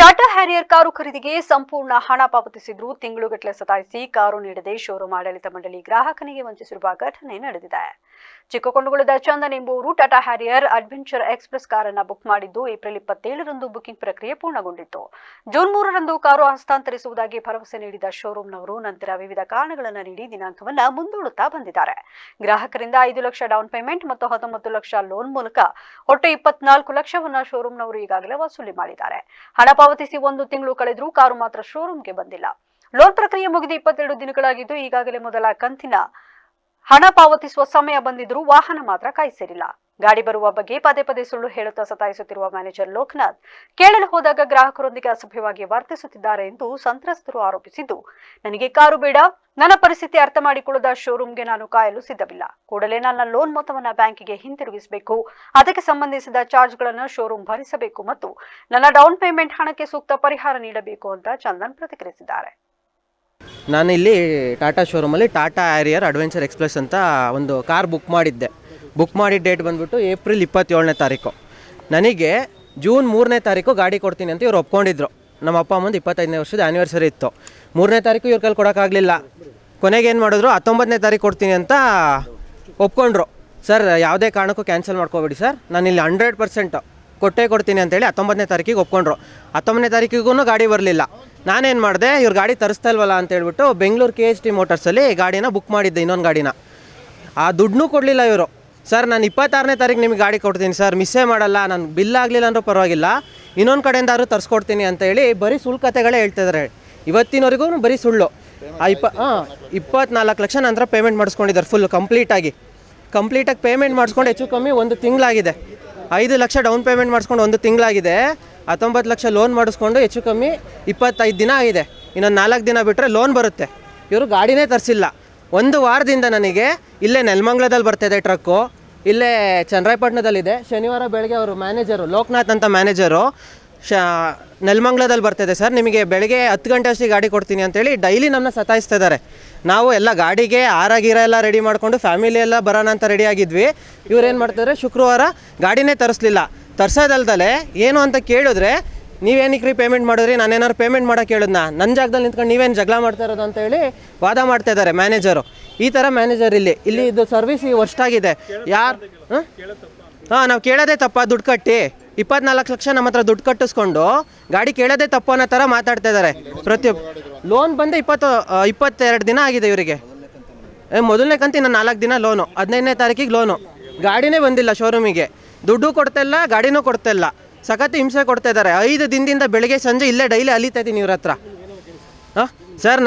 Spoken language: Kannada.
ಟಾಟಾ ಹ್ಯಾರಿಯರ್ ಕಾರು ಖರೀದಿಗೆ ಸಂಪೂರ್ಣ ಹಣ ಪಾವತಿಸಿದ್ರು ತಿಂಗಳುಗಟ್ಟಲೆ ಸತಾಯಿಸಿ ಕಾರು ನೀಡದೆ ಶೋರೂಮ್ ಆಡಳಿತ ಮಂಡಳಿ ಗ್ರಾಹಕನಿಗೆ ವಂಚಿಸಿರುವ ಘಟನೆ ನಡೆದಿದೆ. ಚಿಕ್ಕಕೊಂಡಗುಳದ ಚಂದನ್ ಎಂಬುವರು ಟಾಟಾ ಹ್ಯಾರಿಯರ್ ಅಡ್ವೆಂಚರ್ ಎಕ್ಸ್‌ಪ್ರೆಸ್ ಕಾರನ್ನು ಬುಕ್ ಮಾಡಿದ್ದು ಏಪ್ರಿಲ್ 27ರಂದು ಬುಕಿಂಗ್ ಪ್ರಕ್ರಿಯೆ ಪೂರ್ಣಗೊಂಡಿತ್ತು. ಜೂನ್ 3ರಂದು ಕಾರು ಹಸ್ತಾಂತರಿಸುವುದಾಗಿ ಭರವಸೆ ನೀಡಿದ ಶೋರೂಮ್ನವರು ನಂತರ ವಿವಿಧ ಕಾರಣಗಳನ್ನು ನೀಡಿ ದಿನಾಂಕವನ್ನು ಮುಂದೂಡುತ್ತಾ ಬಂದಿದ್ದಾರೆ. ಗ್ರಾಹಕರಿಂದ 5 ಲಕ್ಷ ಡೌನ್ ಪೇಮೆಂಟ್ ಮತ್ತು 19 ಲಕ್ಷ ಲೋನ್ ಮೂಲಕ ಒಟ್ಟು 24 ಲಕ್ಷವನ್ನು ಶೋರೂಮ್ನವರು ಈಗಾಗಲೇ ವಸೂಲಿ ಮಾಡಿದ್ದಾರೆ. ಹಣ ಪಾವತಿಸಿ 1 ತಿಂಗಳು ಕಳೆದರೂ ಕಾರು ಮಾತ್ರ ಶೋರೂಮ್ಗೆ ಬಂದಿಲ್ಲ. ಲೋನ್ ಪ್ರಕ್ರಿಯೆ ಮುಗಿದು 22 ದಿನಗಳಾಗಿದ್ದು ಈಗಾಗಲೇ ಮೊದಲ ಕಂತಿನ ಹಣ ಪಾವತಿಸುವ ಸಮಯ ಬಂದಿದ್ರೂ ವಾಹನ ಮಾತ್ರ ಕೈ ಸೇರಿಲ್ಲ. ಗಾಡಿ ಬರುವ ಬಗ್ಗೆ ಪದೇ ಪದೇ ಸುಳ್ಳು ಹೇಳುತ್ತಾ ಸತಾಯಿಸುತ್ತಿರುವ ಮ್ಯಾನೇಜರ್ ಲೋಕನಾಥ್ ಕೇಳಲು ಹೋದಾಗ ಗ್ರಾಹಕರೊಂದಿಗೆ ಅಸಭ್ಯವಾಗಿ ವರ್ತಿಸುತ್ತಿದ್ದಾರೆ ಎಂದು ಸಂತ್ರಸ್ತರು ಆರೋಪಿಸಿದ್ದು, ನನಗೆ ಕಾರು ಬೇಡ, ನನ್ನ ಪರಿಸ್ಥಿತಿ ಅರ್ಥ ಮಾಡಿಕೊಳ್ಳದ ಶೋರೂಮ್ಗೆ ನಾನು ಕಾಯಲು ಸಿದ್ಧವಿಲ್ಲ. ಕೂಡಲೇ ನನ್ನ ಲೋನ್ ಮೊತ್ತವನ್ನು ಬ್ಯಾಂಕಿಗೆ ಹಿಂತಿರುಗಿಸಬೇಕು, ಅದಕ್ಕೆ ಸಂಬಂಧಿಸಿದ ಚಾರ್ಜ್ಗಳನ್ನು ಶೋರೂಮ್ ಭರಿಸಬೇಕು ಮತ್ತು ನನ್ನ ಡೌನ್ ಪೇಮೆಂಟ್ ಹಣಕ್ಕೆ ಸೂಕ್ತ ಪರಿಹಾರ ನೀಡಬೇಕು ಅಂತ ಚಂದನ್ ಪ್ರತಿಕ್ರಿಯಿಸಿದ್ದಾರೆ. ನಾನಿಲ್ಲಿ ಟಾಟಾ ಶೋರೂಮಲ್ಲಿ ಟಾಟಾ ಹ್ಯಾರಿಯರ್ ಅಡ್ವೆಂಚರ್ ಎಕ್ಸ್‌ಪ್ರೆಸ್ ಅಂತ ಒಂದು ಕಾರ್ ಬುಕ್ ಮಾಡಿದ್ದೆ. ಬುಕ್ ಮಾಡಿದ ಡೇಟ್ ಬಂದುಬಿಟ್ಟು ಏಪ್ರಿಲ್ 27ನೇ ತಾರೀಕು. ನನಗೆ ಜೂನ್ 3ನೇ ತಾರೀಕು ಗಾಡಿ ಕೊಡ್ತೀನಿ ಅಂತ ಇವ್ರು ಒಪ್ಕೊಂಡಿದ್ರು. ನಮ್ಮ ಅಪ್ಪ ಅಮ್ಮಂದು 25ನೇ ವರ್ಷದ ಆ್ಯನಿವರ್ಸರಿ ಇತ್ತು. 3ನೇ ತಾರೀಕು ಇವ್ರ ಕೈಲಿ ಕೊಡೋಕ್ಕಾಗಲಿಲ್ಲ. ಕೊನೆಗೆ ಏನು ಮಾಡಿದ್ರು, 19ನೇ ತಾರೀಕು ಕೊಡ್ತೀನಿ ಅಂತ ಒಪ್ಕೊಂಡ್ರು. ಸರ್ ಯಾವುದೇ ಕಾರಣಕ್ಕೂ ಕ್ಯಾನ್ಸಲ್ ಮಾಡ್ಕೋಬೇಡಿ ಸರ್, ನಾನಿಲ್ಲಿ 100% ಕೊಟ್ಟೇ ಕೊಡ್ತೀನಿ ಅಂತೇಳಿ 19ನೇ ತಾರೀಕಿಗೆ ಒಪ್ಕೊಂಡ್ರು. 19ನೇ ತಾರೀಕಿಗೂ ಗಾಡಿ ಬರಲಿಲ್ಲ. ನಾನೇನು ಮಾಡಿದೆ, ಇವ್ರು ಗಾಡಿ ತರಿಸ್ತಾ ಇಲ್ವಲ್ಲ ಅಂತೇಳ್ಬಿಟ್ಟು ಬೆಂಗಳೂರು KST ಮೋಟರ್ಸಲ್ಲಿ ಗಾಡಿನ ಬುಕ್ ಮಾಡಿದ್ದೆ, ಇನ್ನೊಂದು ಗಾಡಿನ. ಆ ದುಡ್ಡನ್ನೂ ಕೊಡಲಿಲ್ಲ ಇವರು. ಸರ್ ನಾನು 26ನೇ ತಾರೀಕು ನಿಮಗೆ ಗಾಡಿ ಕೊಡ್ತೀನಿ ಸರ್, ಮಿಸ್ಸೇ ಮಾಡಲ್ಲ, ನಾನು ಬಿಲ್ ಆಗಲಿಲ್ಲ ಅಂದರೂ ಪರವಾಗಿಲ್ಲ, ಇನ್ನೊಂದು ಕಡೆಯಿಂದಾದ್ರೂ ತರಿಸ್ಕೊಡ್ತೀನಿ ಅಂತ ಹೇಳಿ ಬರೀ ಸುಳ್ಳು ಕತೆಗಳೇ ಹೇಳ್ತಿದ್ದಾರೆ. ಇವತ್ತಿನವರೆಗೂ ಬರೀ ಸುಳ್ಳು. 24 ಲಕ್ಷ ನಂತರ ಪೇಮೆಂಟ್ ಮಾಡಿಸ್ಕೊಂಡಿದ್ದಾರೆ ಫುಲ್ ಕಂಪ್ಲೀಟಾಗಿ ಪೇಮೆಂಟ್ ಮಾಡಿಸ್ಕೊಂಡು ಹೆಚ್ಚು ಕಮ್ಮಿ 1 ತಿಂಗಳಾಗಿದೆ. 5 ಲಕ್ಷ ಡೌನ್ ಪೇಮೆಂಟ್ ಮಾಡಿಸ್ಕೊಂಡು 1 ತಿಂಗಳಾಗಿದೆ. 19 ಲಕ್ಷ ಲೋನ್ ಮಾಡಿಸ್ಕೊಂಡು ಹೆಚ್ಚು ಕಮ್ಮಿ 25 ದಿನ ಆಗಿದೆ. ಇನ್ನೊಂದು 4 ದಿನ ಬಿಟ್ಟರೆ ಲೋನ್ ಬರುತ್ತೆ. ಇವರು ಗಾಡಿನೇ ತರಿಸಿಲ್ಲ. 1 ವಾರದಿಂದ ನನಗೆ ಇಲ್ಲೇ ನೆಲಮಂಗಲದಲ್ಲಿ ಬರ್ತಾಯಿದೆ ಟ್ರಕ್ಕು, ಇಲ್ಲೇ ಚನ್ನರಾಯಪಟ್ಟಣದಲ್ಲಿದೆ. ಶನಿವಾರ ಬೆಳಗ್ಗೆ ಅವರು ಮ್ಯಾನೇಜರು ಲೋಕನಾಥ್ ಅಂತ ಮ್ಯಾನೇಜರು ನೆಲಮಂಗಲದಲ್ಲಿ ಬರ್ತಾಯಿದೆ. ಸರ್ ನಿಮಗೆ ಬೆಳಗ್ಗೆ 10 ಗಂಟೆ ಅಷ್ಟಿಗೆ ಗಾಡಿ ಕೊಡ್ತೀನಿ ಅಂತೇಳಿ ಡೈಲಿ ನಮ್ಮನ್ನ ಸತಾಯಿಸ್ತಾ ಇದ್ದಾರೆ. ನಾವು ಎಲ್ಲ ಗಾಡಿಗೆ ಗೀರ ಎಲ್ಲ ರೆಡಿ ಮಾಡಿಕೊಂಡು ಫ್ಯಾಮಿಲಿ ಎಲ್ಲ ಬರೋಣ ಅಂತ ರೆಡಿ ಆಗಿದ್ವಿ. ಇವ್ರೇನು ಮಾಡ್ತಾರೆ, ಶುಕ್ರವಾರ ಗಾಡಿನೇ ತರಿಸ್ಲಿಲ್ಲ. ತರ್ಸೋದಲ್ದಲೆ ಏನು ಅಂತ ಕೇಳಿದ್ರೆ, ನೀವೇನಕ್ಕೆ ಪೇಮೆಂಟ್ ಮಾಡಿದ್ರಿ, ನಾನೇನಾದ್ರು ಪೇಮೆಂಟ್ ಮಾಡೋಕೆ ಹೇಳಿದ್ನಾ, ನನ್ನ ಜಾಗದಲ್ಲಿ ನಿಂತ್ಕೊಂಡು ನೀವೇನು ಜಗಳ ಮಾಡ್ತಾ ಇರೋದು ಅಂತೇಳಿ ವಾದ ಮಾಡ್ತಾ ಇದ್ದಾರೆ ಮ್ಯಾನೇಜರು. ಈ ಥರ ಮ್ಯಾನೇಜರ್ ಇಲ್ಲಿ ಇದು ಸರ್ವಿಸ್ ವರ್ಷಾಗಿದೆ. ಯಾರು ನಾವು ಕೇಳೋದೇ ತಪ್ಪ, ದುಡ್ಡು ಕಟ್ಟಿ 24 ಲಕ್ಷ ನಮ್ಮ ಹತ್ರ ದುಡ್ಡು ಕಟ್ಟಿಸ್ಕೊಂಡು ಗಾಡಿ ಕೇಳೋದೇ ತಪ್ಪು ಅನ್ನೋ ಥರ ಮಾತಾಡ್ತಾ ಇದ್ದಾರೆ. ಲೋನ್ ಬಂದು 22 ದಿನ ಆಗಿದೆ ಇವರಿಗೆ. ಮೊದಲನೇ ಕಂತಿನ 4 ದಿನ ಲೋನು, 15ನೇ ತಾರೀಕಿಗೆ ಲೋನು. ಗಾಡಿನೇ ಬಂದಿಲ್ಲ ಶೋರೂಮಿಗೆ, ದುಡ್ಡು ಕೊಡ್ತಾಯಿಲ್ಲ, ಗಾಡಿನೂ ಕೊಡ್ತಾಯಿಲ್ಲ, ಸಖತ್ ಹಿಂಸೆ ಕೊಡ್ತಾ ಇದ್ದಾರೆ. 5 ದಿನದಿಂದ ಬೆಳಗ್ಗೆ ಸಂಜೆ ಇಲ್ಲೇ ಡೈಲಿ ಅಲಿತಾ ಇದ್ದೀನಿ ಇವ್ರ ಹತ್ರ. ಸರ್